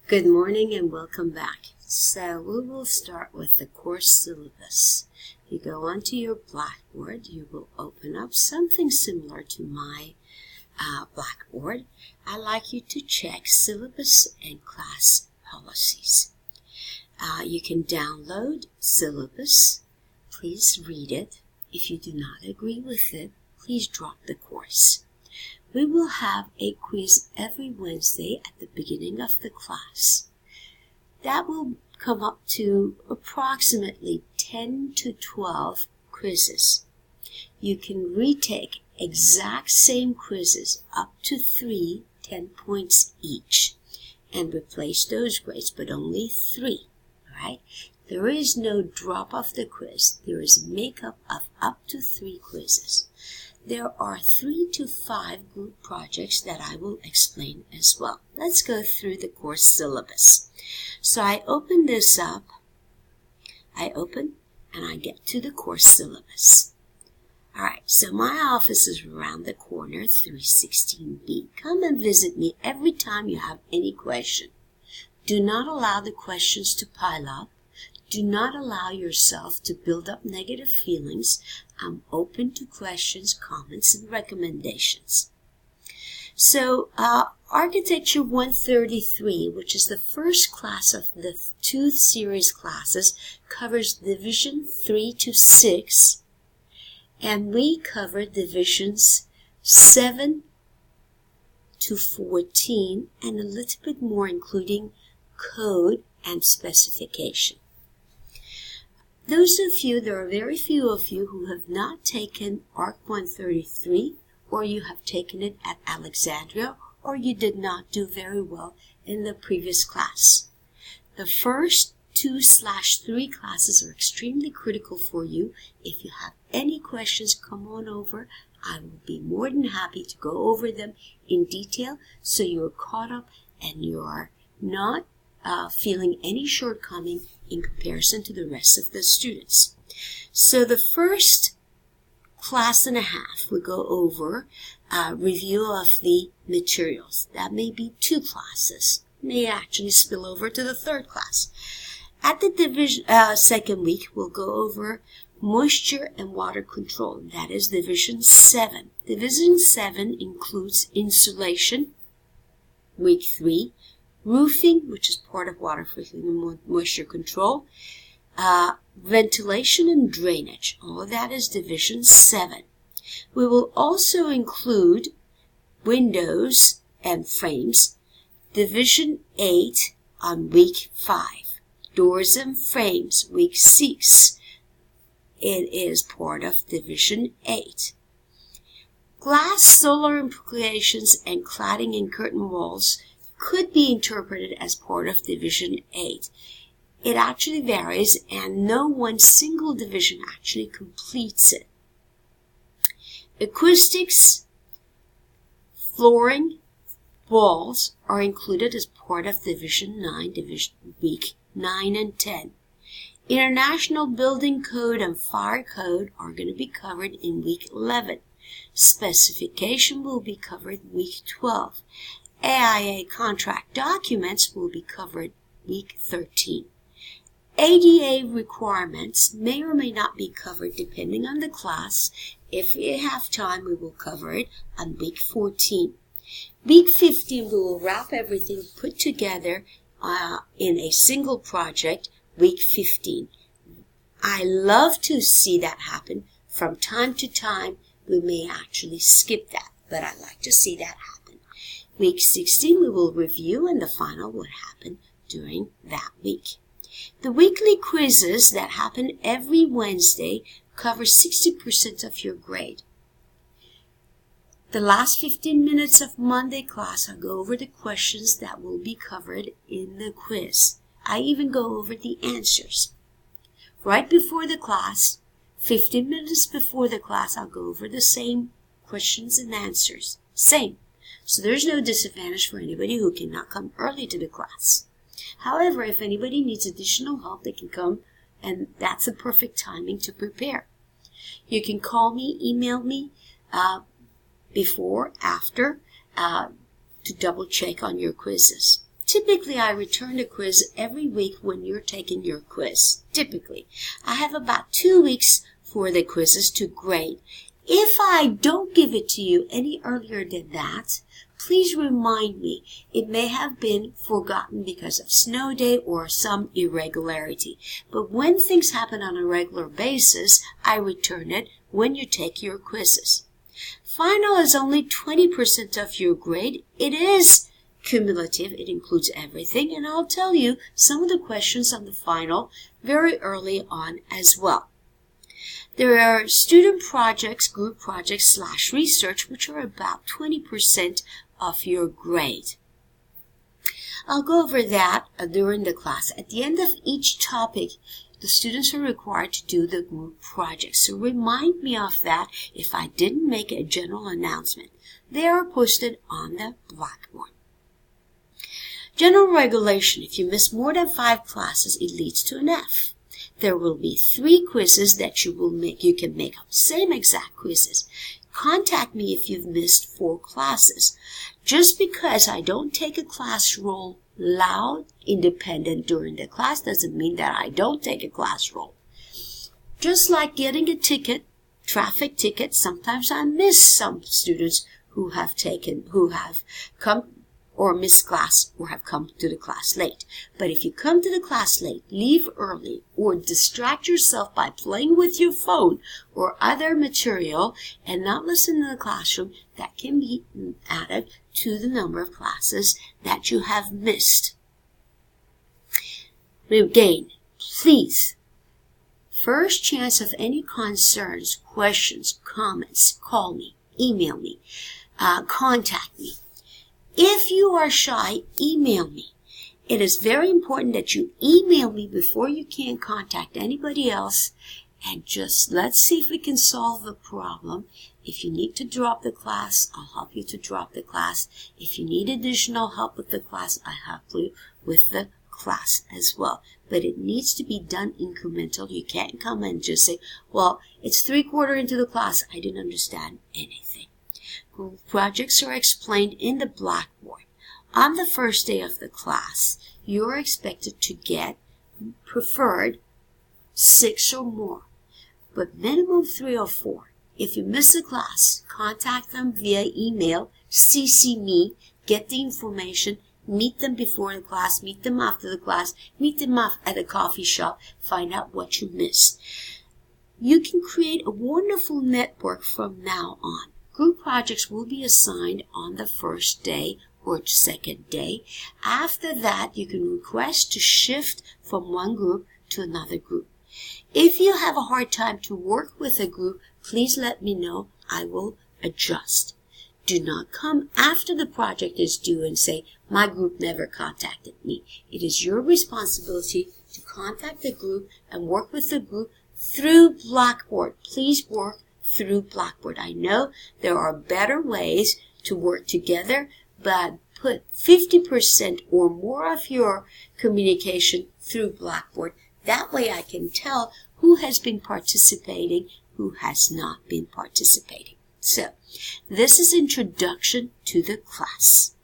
Good morning and welcome back. So we will start with the course syllabus. You go onto your Blackboard, you will open up something similar to my Blackboard. I'd like you to check syllabus and class policies. You can download syllabus. Please read it. If you do not agree with it, please drop the course. We will have a quiz every Wednesday at the beginning of the class. That will come up to approximately 10 to 12 quizzes. You can retake exact same quizzes up to 3, 10 points each, and replace those grades, but only 3, right? There is no drop off the quiz. There is makeup of up to 3 quizzes. There are 3 to 5 group projects that I will explain as well. Let's go through the course syllabus. So I open this up. I open and I get to the course syllabus. Alright, so my office is around the corner, 316B. Come and visit me every time you have any question. Do not allow the questions to pile up. Do not allow yourself to build up negative feelings. I'm open to questions, comments, and recommendations. So, Architecture 133, which is the first class of the 2 series classes, covers Division 3 to 6, and we cover Divisions 7 to 14, and a little bit more, including code and specification. Those of you, there are very few of you who have not taken ARC 133, or you have taken it at Alexandria, or you did not do very well in the previous class. The first 2/3 classes are extremely critical for you. If you have any questions, come on over. I will be more than happy to go over them in detail so you're caught up and you are not feeling any shortcoming in comparison to the rest of the students. So the first class and a half, we go over review of the materials. That may be 2 classes, may actually spill over to the 3rd class. At the second week, we'll go over moisture and water control. That is Division 7. Division 7 includes insulation, week 3, roofing, which is part of water and moisture control, ventilation and drainage. All of that is Division 7. We will also include windows and frames, Division 8 on week 5. Doors and frames, week 6. It is part of Division 8. Glass, solar implications, and cladding and curtain walls could be interpreted as part of Division 8. It actually varies, and no one single division actually completes it. Acoustics, flooring, walls are included as part of Division 9, week 9 and 10. International Building Code and Fire Code are going to be covered in week 11. Specification will be covered week 12. AIA contract documents will be covered week 13. ADA requirements may or may not be covered depending on the class. If we have time, we will cover it on week 14. Week 15, we will wrap everything put together in a single project, week 15. I love to see that happen. From time to time, we may actually skip that, but I like to see that happen. Week 16, we will review, and the final will happen during that week. The weekly quizzes that happen every Wednesday cover 60% of your grade. The last 15 minutes of Monday class, I'll go over the questions that will be covered in the quiz. I even go over the answers. Right before the class, 15 minutes before the class, I'll go over the same questions and answers. Same. So there's no disadvantage for anybody who cannot come early to the class. However, if anybody needs additional help, they can come, and that's the perfect timing to prepare. You can call me, email me before, after, to double check on your quizzes. Typically, I return the quiz every week when you're taking your quiz. Typically, I have about 2 weeks for the quizzes to grade. If I don't give it to you any earlier than that, please remind me. It may have been forgotten because of snow day or some irregularity. But when things happen on a regular basis, I return it when you take your quizzes. Final is only 20% of your grade. It is cumulative. It includes everything. And I'll tell you some of the questions on the final very early on as well. There are student projects, group projects / research, which are about 20% of your grade. I'll go over that during the class. At the end of each topic, the students are required to do the group project. So remind me of that if I didn't make a general announcement. They are posted on the blackboard. General regulation. If you miss more than 5 classes, it leads to an F. There will be 3 quizzes that you can make up. Same exact quizzes. Contact me if you've missed 4 classes. Just because I don't take a class roll loud, independent during the class doesn't mean that I don't take a class roll. Just like getting a ticket, traffic ticket, sometimes I miss some students who have come or missed class or have come to the class late. But if you come to the class late, leave early, or distract yourself by playing with your phone or other material and not listen to the classroom, that can be added to the number of classes that you have missed. Again, please, first chance of any concerns, questions, comments, call me, email me, contact me. If you are shy, email me. It is very important that you email me before you can contact anybody else, and just let's see if we can solve the problem. If you need to drop the class, I'll help you to drop the class. If you need additional help with the class, I help you with the class as well. But it needs to be done incremental. You can't come and just say, well, it's 3/4 into the class. I didn't understand anything. Group projects are explained in the blackboard. On the first day of the class, you're expected to get preferred 6 or more, but minimum 3 or 4. If you miss a class, contact them via email, CC me, get the information, meet them before the class, meet them after the class, meet them at a coffee shop, find out what you missed. You can create a wonderful network from now on. Group projects will be assigned on the first day or second day. After that, you can request to shift from one group to another group. If you have a hard time to work with a group, please let me know. I will adjust. Do not come after the project is due and say, my group never contacted me. It is your responsibility to contact the group and work with the group through Blackboard. Please work through Blackboard. I know there are better ways to work together, but put 50% or more of your communication through Blackboard. That way I can tell who has been participating, who has not been participating. So, this is introduction to the class.